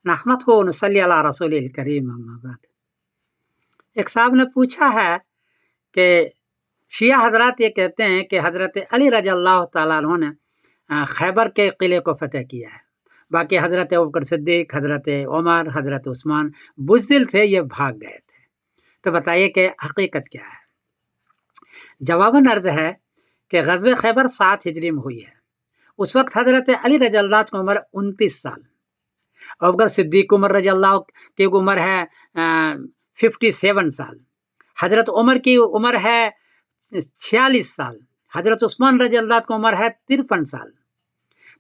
नहमदुहु व नसल्ली अला रसूलिल करीम अम्मा बाद। एक साहब ने पूछा है कि शिया हजरात ये कहते हैं कि हजरत अली रज़ी अल्लाह तआला अन्हु ने खैबर के किले को फतह किया है, बाकी हजरत अबू बकर सिद्दीक, हजरत उमर, हजरत उस्मान बुज़दिल थे, ये भाग गए थे। तो बताइए कि हकीकत क्या है? जवाबन अर्ज है कि ग़ज़वे खैबर 7 हिजरी में हुई है। उस वक्त हजरत अली रज़ी अल्लाह की उम्र 29 साल, अबू बकर सिद्दीक उमर रज़ी अल्लाह की उम्र है 57 साल, हजरत उमर की उम्र है 46 साल, हजरत उस्मान रज़ी अल्लाह की उम्र है 53 साल।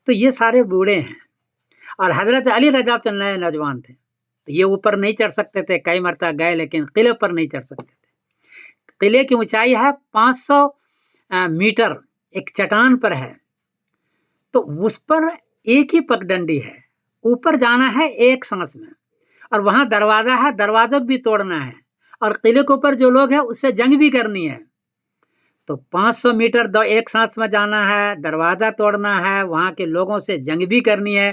तो ये सारे बूढ़े हैं और हजरत अली रज़ा तो नए नौजवान थे। तो ये ऊपर नहीं चढ़ सकते थे, कई मरतबा गए लेकिन किले पर नहीं चढ़ सकते थे। किले की ऊंचाई है 500 मीटर, एक चट्टान पर है, तो उस पर एक ही पगडंडी है, ऊपर जाना है एक सांस में, और वहां दरवाजा है, दरवाजा भी तोड़ना है, और किले के ऊपर जो लोग हैं उससे जंग भी करनी है। तो 500 मीटर एक सांस में जाना है, दरवाजा तोड़ना है, वहां के लोगों से जंग भी करनी है।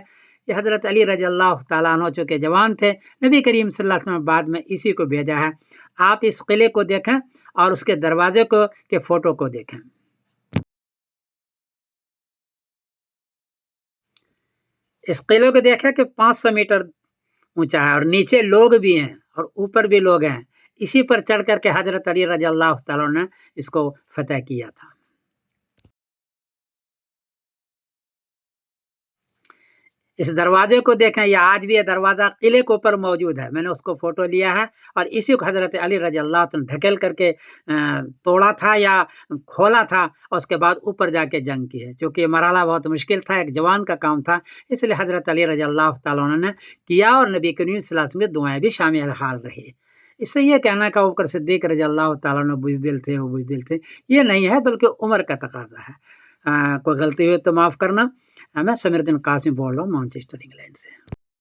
ये हजरत अली रज़ी अल्लाह तआला अन्हु चूंकि जवान थे, नबी करीम सल्लल्लाहु अलैहि वसल्लम बाद में इसी को भेजा है। आप इस किले को देखें और उसके दरवाजे को के फोटो को देखें। इस किले को देखें कि 500 मीटर ऊंचा है और नीचे लोग भी हैं और ऊपर भी लोग हैं। इसी पर चढ़ करके हजरत अली रज़ी अल्लाह तआला ने इसको फतह किया था। इस दरवाजे को देखें, या आज भी ये दरवाजा किले के ऊपर मौजूद है। मैंने उसको फोटो लिया है और इसी को हजरत अली रज़ी अल्लाह तआला ने ढकेल करके तोड़ा था या खोला था और उसके बाद ऊपर जाके जंग की है। क्योंकि ये मरहला बहुत मुश्किल था, एक जवान का काम था, इसलिए हजरत अली रज़ी अल्लाह तआला ने किया और नबी करीम सल्लल्लाहु अलैहि वसल्लम की दुआएं भी शामिल हाल रही। इससे ये कहना कि अबू बकर सिद्दीक रज़ी अल्लाह तआला अन्हु बुज़दिल थे, वो बुज़दिल थे, ये नहीं है, बल्कि उम्र का तकाजा है। कोई गलती हुई तो माफ़ करना। मैं समीरुद्दीन कासिम बोल रहा हूँ मैनचेस्टर इंग्लैंड से।